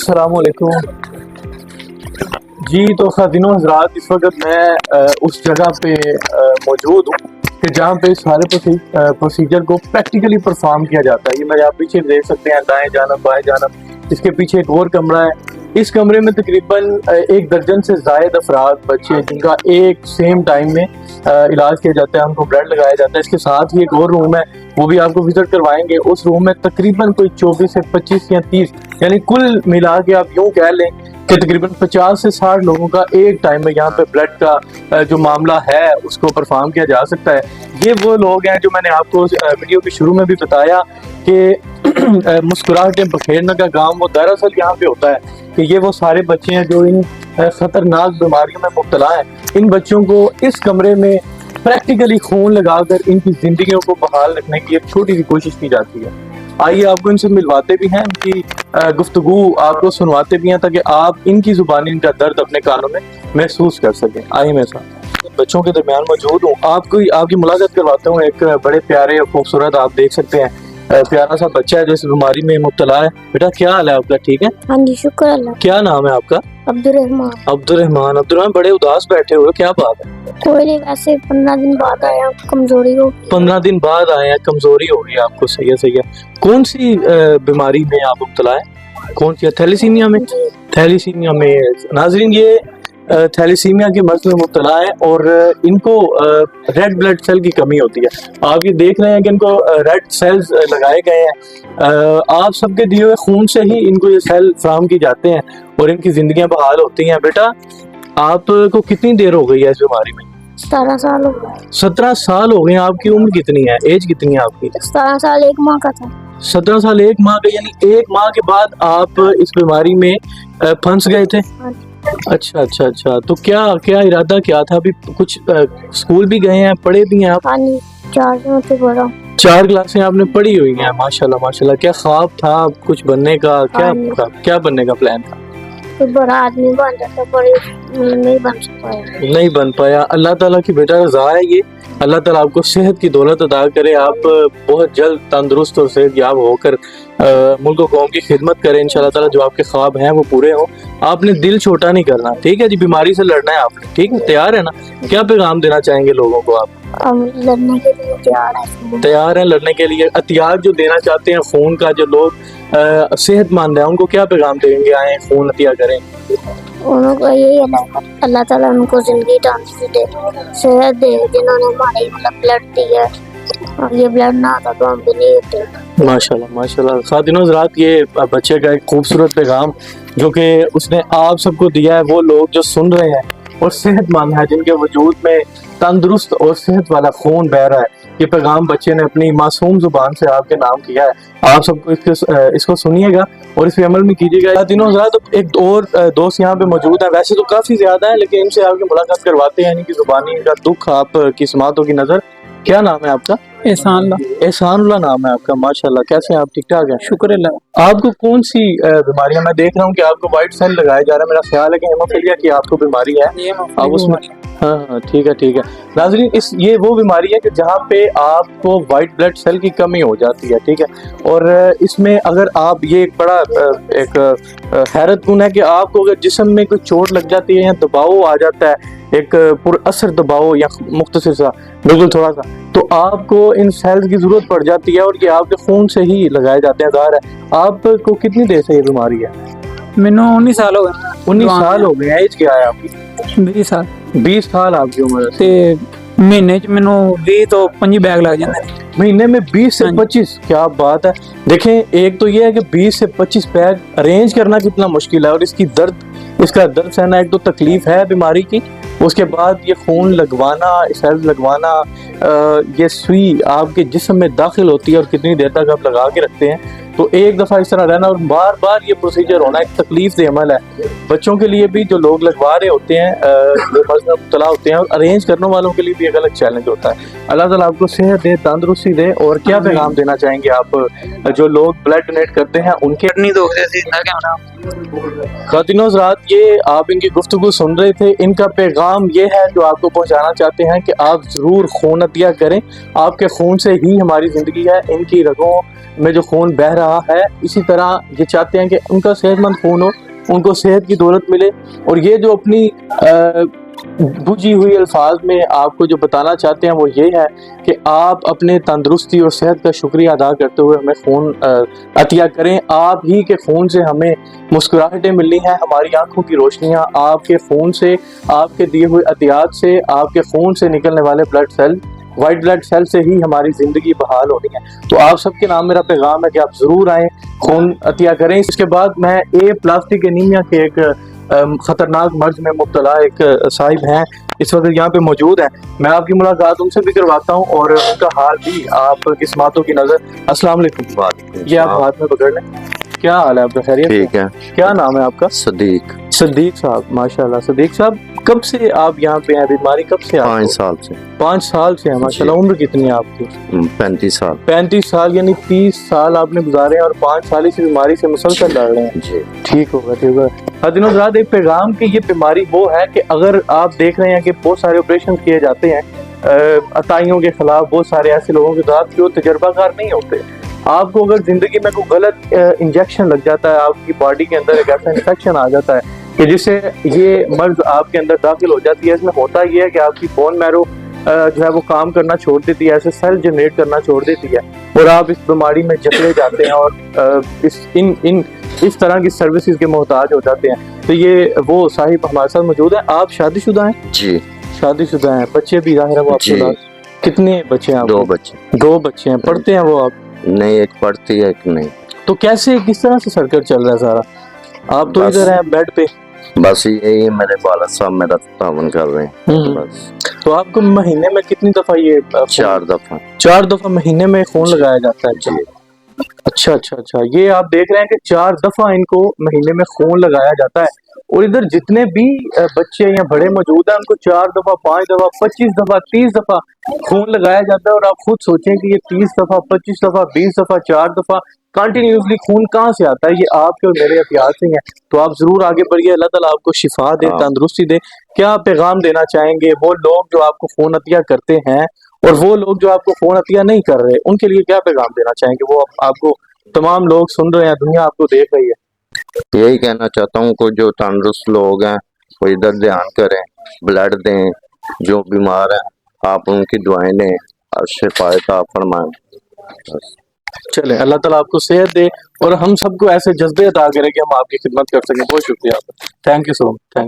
अस्सलामुअलैकुम जी। तो ख़ातिनो हज़रात, इस वक्त मैं उस जगह पे मौजूद हूँ कि जहाँ पे सारे प्रोसीजर को प्रैक्टिकली परफॉर्म किया जाता है। ये मेरे आप पीछे देख सकते हैं, दाएं जानब बाएं जानब इसके पीछे एक और कमरा है। इस कमरे में तकरीबन 1 दर्जन से ज़ायद अफराद बच्चे जिनका एक सेम टाइम में इलाज किया जाता है, उनको ब्लड लगाया जाता है। इसके साथ ही एक और रूम है, वो भी आपको विजिट करवाएंगे। उस रूम में तकरीबन कोई 24 से 25 या 30 यानी कुल मिला के आप यूँ कह लें कि तकरीबन 50 से 60 लोगों का एक टाइम में यहाँ पे ब्लड का जो मामला है उसको परफॉर्म किया जा सकता है। ये वो लोग हैं जो मैंने आपको वीडियो के शुरू में भी बताया कि मुस्कुराहटें बखेरने का काम वो दरअसल यहाँ पे होता है कि ये वो सारे बच्चे हैं जो इन खतरनाक बीमारियों में मुब्तला हैं। इन बच्चों को इस कमरे में प्रैक्टिकली खून लगाकर इनकी जिंदगियों को बहाल रखने की एक छोटी सी कोशिश की जाती है। आइए आपको इनसे मिलवाते भी हैं, इनकी गुफ्तगू आपको सुनवाते भी हैं ताकि आप इनकी जुबानी इनका दर्द अपने कानों में महसूस कर सकें। आइए मेरे साथ बच्चों के दरमियान मौजूद हूँ, आपकी मुलाकात करवाता हूँ। एक बड़े प्यारे और खूबसूरत आप देख सकते हैं प्यारा सा बच्चा है जो इस बीमारी में मुब्तला है। बेटा क्या हाल है आपका? ठीक है? हाँ जी, शुक्र अल्लाह। क्या नाम है आपका? अब्दुर्रहमान। बड़े उदास बैठे हुए, क्या बात है? कोई नहीं, वैसे 15 दिन बाद आया, कमजोरी हो। 15 दिन बाद आए हैं, कमजोरी हो गई आपको। सही है, सही है। कौन सी बीमारी में आप मुब्तला है? कौन सी? थैलीसीमिया में? थैलीसीमिया में नाजरीन, ये थैलीसीमिया के मर्ज में मुब्तला है और इनको रेड ब्लड सेल की कमी होती है। आप ये देख रहे हैं कि इनको रेड सेल्स लगाए गए हैं। आप सबके दिए हुए खून से ही इनको ये सेल फराहम की जाते हैं और इनकी जिंदगियां बहाल होती हैं। बेटा आपको कितनी देर हो गई है इस बीमारी में? 17 साल हो गए। 17 साल हो गए। आपकी उम्र कितनी है? एज कितनी है आपकी? 17 साल 1 माह का था। 17 साल 1 माह का, यानी 1 माह के बाद आप इस बीमारी में फंस गए थे। अच्छा अच्छा अच्छा। तो क्या इरादा क्या था? अभी कुछ स्कूल भी गए हैं, पढ़े भी हैं आप? हाँ जी, 4 से पढ़ा। 4 क्लासें आपने पढ़ी हुई हैं, माशाल्लाह माशाल्लाह। क्या ख्वाब था कुछ बनने का? क्या बनने का प्लान था? तो बड़ा आदमी बन जाता, पर नहीं बन पाया। नहीं बन पाया। अल्लाह ताला की बेटा रज़ा है ये। अल्लाह ताला आपको सेहत की दौलत अदा करे, आप बहुत जल्द तंदुरुस्त और सेहतयाब होकर मुल्क और कौम की खिदमत करें। इंशाल्लाह ताला जो आपके ख्वाब हैं वो पूरे हों। आपने दिल छोटा नहीं करना, ठीक है जी? बीमारी से लड़ना है आपने, ठीक है? तैयार है ना? क्या पैगाम देना चाहेंगे लोगों को आप? लड़ने के लिए तैयार है लड़ने के लिए। अतियार जो देना चाहते हैं खून का, जो लोग सेहतमंद है, उनको क्या पैगाम देंगे? आए खून अतिया करें। उनको यही अल्लाह ताला उनको जिंदगी तंदुरुस्ती दे, सेहत दे, जिन्होंने हमारे ब्लड दिया। और ये ब्लड ना आता तो हम भी नहीं होते। माशाल्लाह माशाल्लाह। खातिनो हज़रात, ये बच्चे का एक खूबसूरत पैगाम जो कि उसने आप सबको दिया है, वो लोग जो सुन रहे हैं और सेहतमंद है, जिनके वजूद में तंदुरुस्त और सेहत वाला खून बह रहा है, ये पैगाम बच्चे ने अपनी मासूम जुबान से आपके नाम किया है। आप सबको इसको सुनिएगा और इस पे अमल में कीजिएगा। तीनों हज़रात, एक और दोस्त यहाँ पे मौजूद है, वैसे तो काफी ज्यादा है लेकिन इनसे आपकी मुलाकात करवाते हैं। इनकी जुबानी, इनका दुख आपकी समातों की नजर। क्या नाम है आपका? एहसानुल्लाह नाम है आपका। माशाल्लाह। कैसे हैं आप? ठीक ठाक है? शुक्र अल्लाह। आपको कौन सी बीमारियां? मैं देख रहा हूँ कि आपको व्हाइट सेल लगाया जा रहा है। मेरा ख्याल है कि हेमोफीलिया की आपको बीमारी है। आप उसमें हाँ, ठीक है ठीक है। नाज़रीन, ये वो बीमारी है कि जहाँ पे आपको व्हाइट ब्लड सेल की कमी हो जाती है, ठीक है? और इसमें अगर आप, ये एक बड़ा एक हैरत गुन है कि आपको अगर जिस्म में कोई चोट लग जाती है या दबाव आ जाता है, एक पुरअसर दबाव या मुख्तसर सा, बिल्कुल थोड़ा सा, तो आपको इन सेल्स की जरूरत पड़ जाती है और ये आपके खून से ही लगाए जाते हैं। ज़ाहिर है आपको कितनी देर से ये बीमारी है? मैंने 19 साल हो गए। 19 साल हो गए। एज क्या है आपकी? 20 साल। 20 साल आपकी उम्र ते महीने च मैनू 20 तो 25 बैग लग जाते हैं। महीने में 20 से 25? क्या बात है। देखें, एक तो ये है कि 20 से 25 बैग अरेंज करना कितना मुश्किल है और इसका दर्द सहना एक तो तकलीफ है बीमारी की। उसके बाद ये खून लगवाना, सेल्स लगवाना, ये सुई आपके जिस्म में दाखिल होती है और कितनी देर तक आप लगा के रखते हैं। तो एक दफ़ा इस तरह रहना और बार बार ये प्रोसीजर होना एक तकलीफ दे अमल है। बच्चों के लिए भी जो लोग लगवा रहे होते हैं, जो मर्ज में मुब्तला होते हैं, और अरेंज करने वालों के लिए भी एक अलग चैलेंज होता है। अल्लाह ताला आपको सेहत दे, तंदुरुस्ती दे। और क्या पैगाम देना चाहेंगे आप जो लोग ब्लड डोनेट करते हैं उनके? खातिनों हज़रात, ये आप इनकी गुफ्तगू सुन रहे थे। इनका पैगाम ये है जो आपको पहुंचाना चाहते हैं कि आप ज़रूर खून अतिया करें। आपके खून से ही हमारी ज़िंदगी है। इनकी रगों में जो खून बह रहा है, इसी तरह ये चाहते हैं कि उनका सेहतमंद खून हो, उनको सेहत की दौलत मिले। और ये जो अपनी बुझी हुई अल्फाज में आपको जो बताना चाहते हैं वो ये है कि आप अपने तंदुरुस्ती और सेहत का शुक्रिया अदा करते हुए हमें खून अतिया करें। आप ही के खून से हमें मुस्कुराहटें मिलनी है, हमारी आंखों की रोशनियां आपके खून से, आपके दिए हुए अतियात से, आपके खून से निकलने वाले blood cell, white blood cell से ही हमारी ज़िंदगी बहाल होनी है। तो आप सबके नाम मेरा पैगाम है कि आप ज़रूर आएँ, खून अतिया करें। इसके बाद मैं प्लास्टिक एनीमिया के एक खतरनाक मर्ज में मुब्तला एक साहिब हैं, इस वक्त यहाँ पे मौजूद हैं। मैं आपकी मुलाकात उनसे भी करवाता हूँ और उनका हाल भी आपकी समातों की नज़र। अस्सलाम वालेकुम। ये आप हाथ में पकड़ लें। क्या हाल है आपका? खैरियत? ठीक है। क्या नाम है आपका? सदीक। सदीक साहब, माशाल्लाह। सदीक साहब, कब से आप यहाँ पे हैं? बीमारी कब से? 5 साल से। 5 साल से है, माशाल्लाह। उम्र कितनी है आपकी? 35 साल। 35 साल, यानी 30 साल आपने गुजारे और 5 साल इस बीमारी से मुसलसल लड़ रहे हैं जी। ठीक होगा, ठीक होगा। हदीनों ज़ाद, एक पैगाम की ये बीमारी वो है कि अगर आप देख रहे हैं कि बहुत सारे ऑपरेशन किए जाते हैं अताइयों के खिलाफ, बहुत सारे ऐसे लोगों के साथ जो तजर्बाकार नहीं होते। आपको अगर जिंदगी में कोई गलत इंजेक्शन लग जाता है, आपकी बॉडी के अंदर एक ऐसा इन्फेक्शन आ जाता है कि जिससे ये मर्ज आपके अंदर दाखिल हो जाती है। इसमें होता ये है कि आपकी बोन मैरो जो है वो काम करना छोड़ देती है, ऐसे सेल जनरेट करना छोड़ देती है और आप इस बीमारी में जकड़े जाते हैं और इस तरह की सर्विसेज के मोहताज हो जाते हैं। तो ये वो साहिब हमारे साथ मौजूद है। आप शादीशुदा हैं? जी। शादीशुदा हैं। बच्चे भी जाहिर है वो आपके पास? कितने बच्चे हैं? 2 बच्चे। 2 बच्चे हैं। पढ़ते हैं वो? आप नहीं, एक पढ़ती है, एक नहीं। तो कैसे, किस तरह से सर्कल चल रहा है सारा? आप तो इधर हैं बेड पे। बस यही मेरे वालिद साहब मेरा तावन कर रहे हैं बस। तो आपको महीने में कितनी दफा ये 4 दफा? 4 दफा महीने में खून लगाया जाता है? जी। अच्छा अच्छा अच्छा, ये आप देख रहे हैं कि 4 दफा इनको महीने में खून लगाया जाता है। और इधर जितने भी बच्चे या बड़े मौजूद हैं उनको 4 दफा, 5 दफा, 25 दफा, 30 दफा खून लगाया जाता है। और आप खुद सोचें कि ये 30 दफा, 25 दफा, 20 दफा, 4 दफा कंटिन्यूसली खून कहाँ से आता है? ये आपके और मेरे एहतियात से ही है। तो आप जरूर आगे बढ़िए, अल्लाह ताला आपको शिफा दे, तंदुरुस्ती दे। क्या पैगाम देना चाहेंगे वो लोग जो आपको खून अतिया करते हैं और वो लोग जो आपको खून अतिया नहीं कर रहे, उनके लिए क्या पैगाम देना चाहेंगे? वो आपको तमाम लोग सुन रहे हैं, दुनिया आपको देख रही है। यही कहना चाहता हूँ को जो तंदुरुस्त लोग हैं वो इधर ध्यान करें, ब्लड दें। जो बीमार हैं आप उनकी दुआएं लें और शिफायत फरमाएं। बस। चले, अल्लाह ताला आपको सेहत दे और हम सबको ऐसे जज्बे अता करें कि हम आपकी खिदमत कर सकें। बहुत शुक्रिया आपका। Thank you so much. Thank